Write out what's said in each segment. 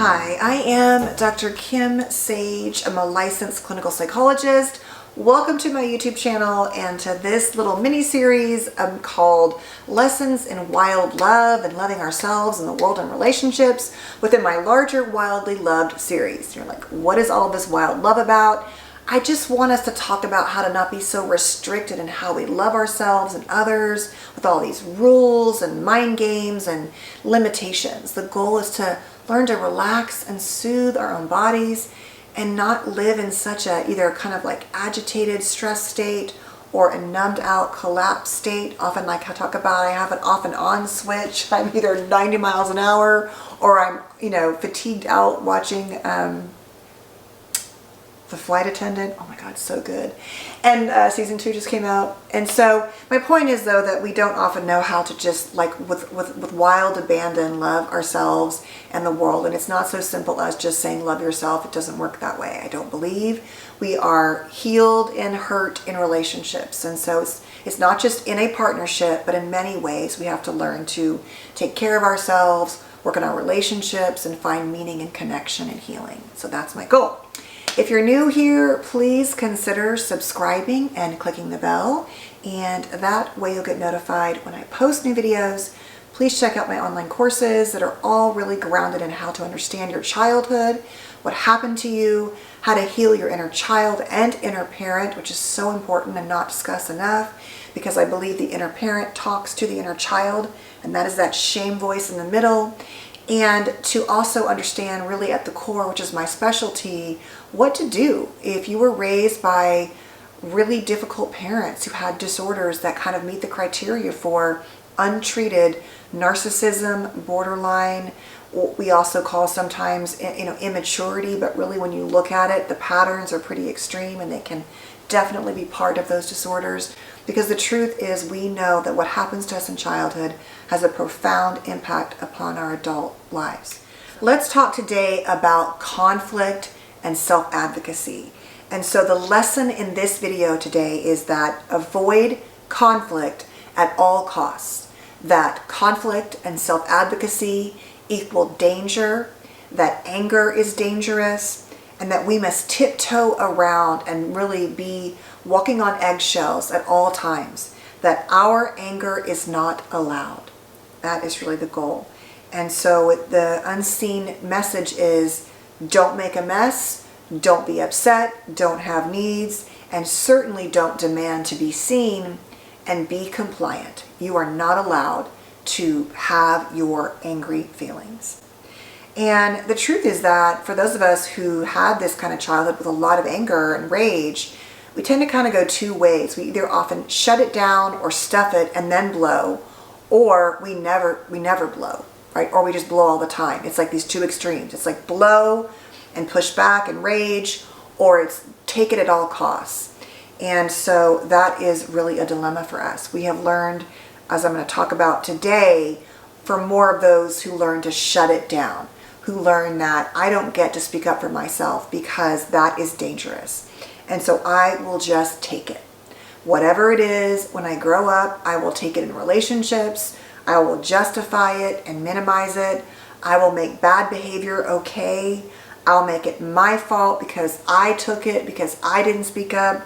Hi, I am Dr. Kim Sage. I'm a licensed clinical psychologist. Welcome to my YouTube channel and to this little mini-series called Lessons in Wild Love and Loving Ourselves and the World and Relationships within my larger Wildly Loved series. You're like, what is all this wild love about? I just want us to talk about how to not be so restricted in how we love ourselves and others with all these rules and mind games and limitations. The goal is to learn to relax and soothe our own bodies and not live in such a either kind of like agitated stress state or a numbed out collapse state. Often, like I talk about, I have an off and on switch. I'm either 90 miles an hour or I'm, fatigued out watching The Flight Attendant. Oh my God, so good. And season 2 just came out. And so my point is though that we don't often know how to just like with wild abandon love ourselves and the world. And it's not so simple as just saying love yourself. It doesn't work that way. I don't believe we are healed and hurt in relationships. And so it's not just in a partnership, but in many ways we have to learn to take care of ourselves, work on our relationships, and find meaning and connection and healing. So that's my goal. If you're new here, please consider subscribing and clicking the bell, and that way you'll get notified when I post new videos. Please check out my online courses that are all really grounded in how to understand your childhood, what happened to you, how to heal your inner child and inner parent, which is so important and not discussed enough, because I believe the inner parent talks to the inner child, and that is that shame voice in the middle. And to also understand really at the core, which is my specialty, what to do if you were raised by really difficult parents who had disorders that kind of meet the criteria for untreated narcissism, borderline, what we also call sometimes immaturity, but really when you look at it, the patterns are pretty extreme and they can definitely be part of those disorders. Because the truth is, we know that what happens to us in childhood has a profound impact upon our adult lives. Let's talk today about conflict and self-advocacy. And so the lesson in this video today is that avoid conflict at all costs. That conflict and self-advocacy equal danger, that anger is dangerous, and that we must tiptoe around and really be walking on eggshells at all times, that our anger is not allowed. That is really the goal. And so the unseen message is don't make a mess, don't be upset, don't have needs, and certainly don't demand to be seen, and be compliant. You are not allowed to have your angry feelings. And the truth is that for those of us who had this kind of childhood with a lot of anger and rage, we tend to kind of go two ways. We either often shut it down or stuff it and then blow, or we never blow, right? Or we just blow all the time. It's like these two extremes. It's like blow and push back and rage, or it's take it at all costs. And so that is really a dilemma for us. We have learned, as I'm going to talk about today, for more of those who learn to shut it down, who learn that I don't get to speak up for myself because that is dangerous. And so I will just take it. Whatever it is, when I grow up, I will take it in relationships. I will justify it and minimize it. I will make bad behavior okay. I'll make it my fault because I took it, because I didn't speak up.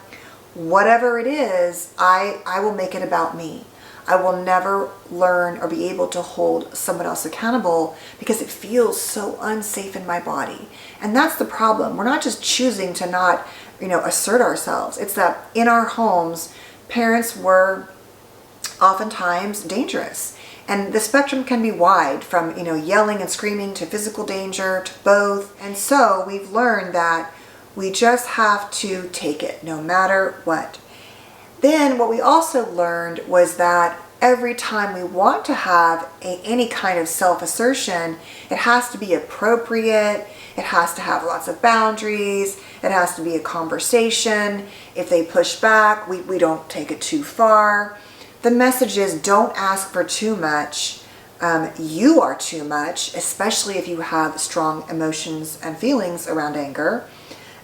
Whatever it is, I will make it about me. I will never learn or be able to hold someone else accountable because it feels so unsafe in my body. And that's the problem. We're not just choosing to not, assert ourselves. It's that in our homes, parents were oftentimes dangerous. And the spectrum can be wide from, yelling and screaming to physical danger to both. And so we've learned that we just have to take it no matter what. Then what we also learned was that every time we want to have any kind of self-assertion, it has to be appropriate, it has to have lots of boundaries, it has to be a conversation. If they push back, we don't take it too far. The message is don't ask for too much. You are too much, especially if you have strong emotions and feelings around anger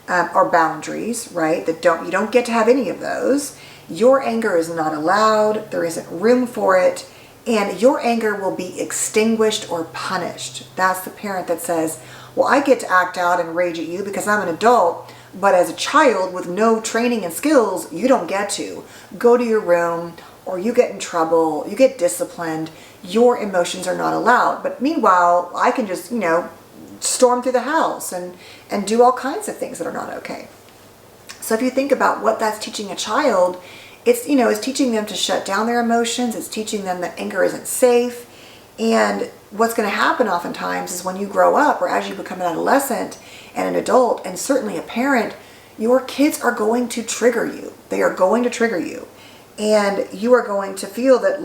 or boundaries, right? You don't get to have any of those. Your anger is not allowed, there isn't room for it, and your anger will be extinguished or punished. That's the parent that says, well, I get to act out and rage at you because I'm an adult, but as a child with no training and skills, you don't get to. Go to your room, or you get in trouble, you get disciplined, your emotions are not allowed. But meanwhile, I can just, storm through the house and do all kinds of things that are not okay. So if you think about what that's teaching a child, it's teaching them to shut down their emotions. It's teaching them that anger isn't safe. And what's going to happen oftentimes is when you grow up, or as you become an adolescent and an adult, and certainly a parent, your kids are going to trigger you. They are going to trigger you. And you are going to feel that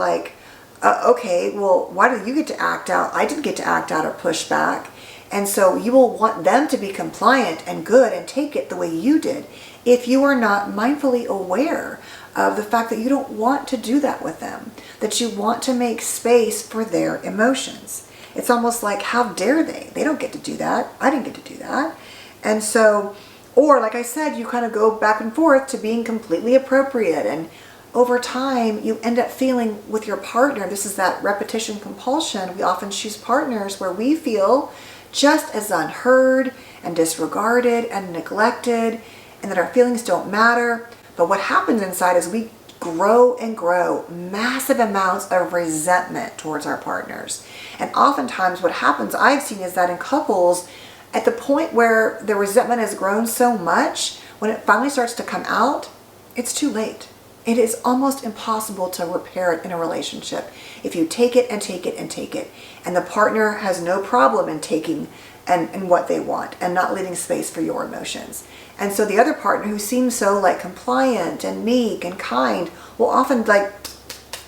okay, well, why do you get to act out? I didn't get to act out or push back. And so you will want them to be compliant and good and take it the way you did if you are not mindfully aware of the fact that you don't want to do that with them, that you want to make space for their emotions. It's almost like, how dare they? They don't get to do that. I didn't get to do that. And so, or like I said, you kind of go back and forth to being completely appropriate. And over time, you end up feeling with your partner, this is that repetition compulsion. We often choose partners where we feel just as unheard and disregarded and neglected, and that our feelings don't matter. But what happens inside is we grow and grow massive amounts of resentment towards our partners. And oftentimes what happens, I've seen, is that in couples, at the point where the resentment has grown so much, when it finally starts to come out, it's too late. It is almost impossible to repair it in a relationship if you take it and take it and take it. And the partner has no problem in taking and what they want and not leaving space for your emotions. And so the other partner, who seems so compliant and meek and kind, will often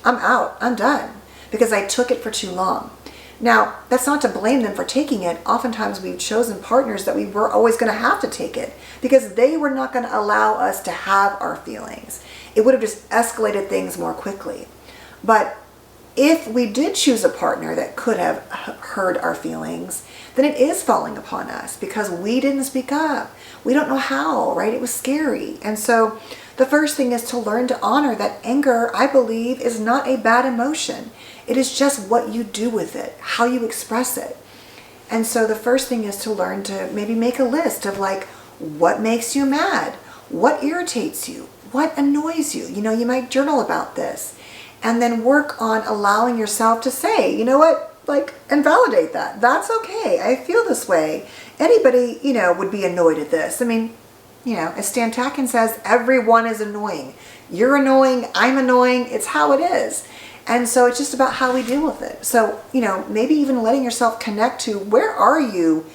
I'm out, I'm done, because I took it for too long. Now, that's not to blame them for taking it. Oftentimes we've chosen partners that we were always going to have to take it because they were not going to allow us to have our feelings. It would have just escalated things more quickly. But if we did choose a partner that could have heard our feelings, then it is falling upon us because we didn't speak up. We don't know how, right? It was scary. And so the first thing is to learn to honor that anger, I believe, is not a bad emotion. It is just what you do with it, how you express it. And so the first thing is to learn to maybe make a list of what makes you mad, what irritates you, what annoys you. You might journal about this. And then work on allowing yourself to say, you know what, and validate that. That's okay. I feel this way. Anybody, would be annoyed at this. I mean, as Stan Tatkin says, everyone is annoying. You're annoying. I'm annoying. It's how it is. And so it's just about how we deal with it. So, maybe even letting yourself connect to, where are you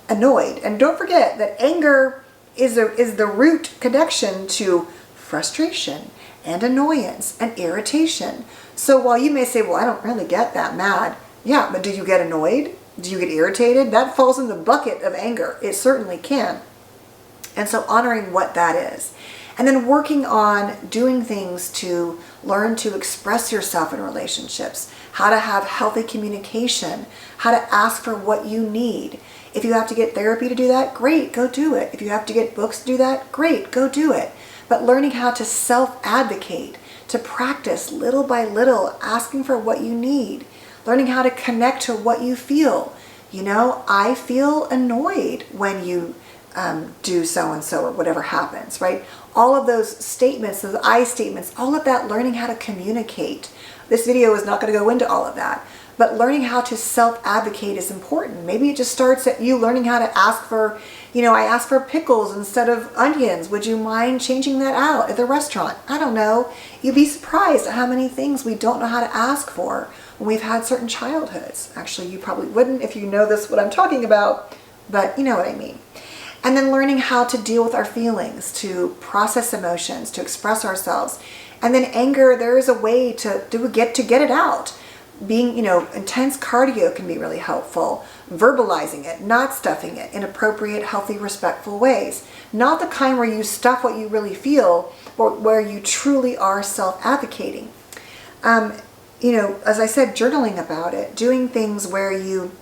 annoyed? And don't forget that anger is the root connection to frustration and annoyance and irritation. So while you may say, well, I don't really get that mad. Yeah, but do you get annoyed? Do you get irritated? That falls in the bucket of anger. It certainly can. And so honoring what that is. And then working on doing things to learn to express yourself in relationships, how to have healthy communication, how to ask for what you need. If you have to get therapy to do that, great, go do it. If you have to get books to do that, great, go do it. But learning how to self-advocate, to practice little by little, asking for what you need, learning how to connect to what you feel. I feel annoyed when you do so-and-so or whatever happens, right? All of those statements, those I statements, all of that, learning how to communicate. This video is not going to go into all of that, but learning how to self-advocate is important. Maybe it just starts at you learning how to ask for, I asked for pickles instead of onions. Would you mind changing that out at the restaurant? I don't know. You'd be surprised at how many things we don't know how to ask for when we've had certain childhoods. Actually, you probably wouldn't if you know what I'm talking about, but you know what I mean. And then learning how to deal with our feelings, to process emotions, to express ourselves. And then anger, there is a way to get it out. Being, intense cardio can be really helpful. Verbalizing it, not stuffing it in appropriate, healthy, respectful ways. Not the kind where you stuff what you really feel, or where you truly are self-advocating. As I said, journaling about it, doing things where you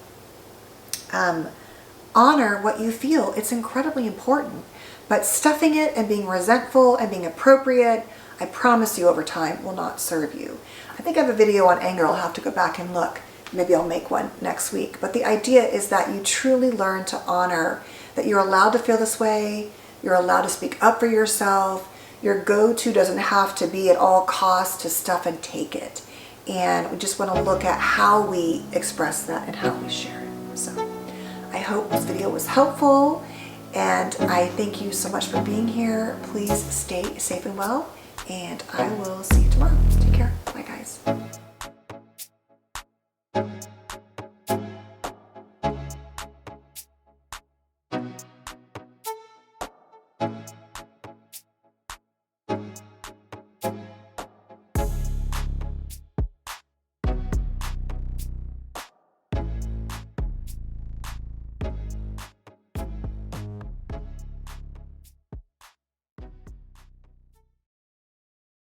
honor what you feel. It's incredibly important. But stuffing it and being resentful and being appropriate, I promise you over time, will not serve you. I think I have a video on anger. I'll have to go back and look. Maybe I'll make one next week. But the idea is that you truly learn to honor that you're allowed to feel this way. You're allowed to speak up for yourself. Your go-to doesn't have to be at all costs to stuff and take it. And we just want to look at how we express that and how we share it. So I hope this video was helpful. And I thank you so much for being here. Please stay safe and well. And I will see you tomorrow. Take care. Bye, guys.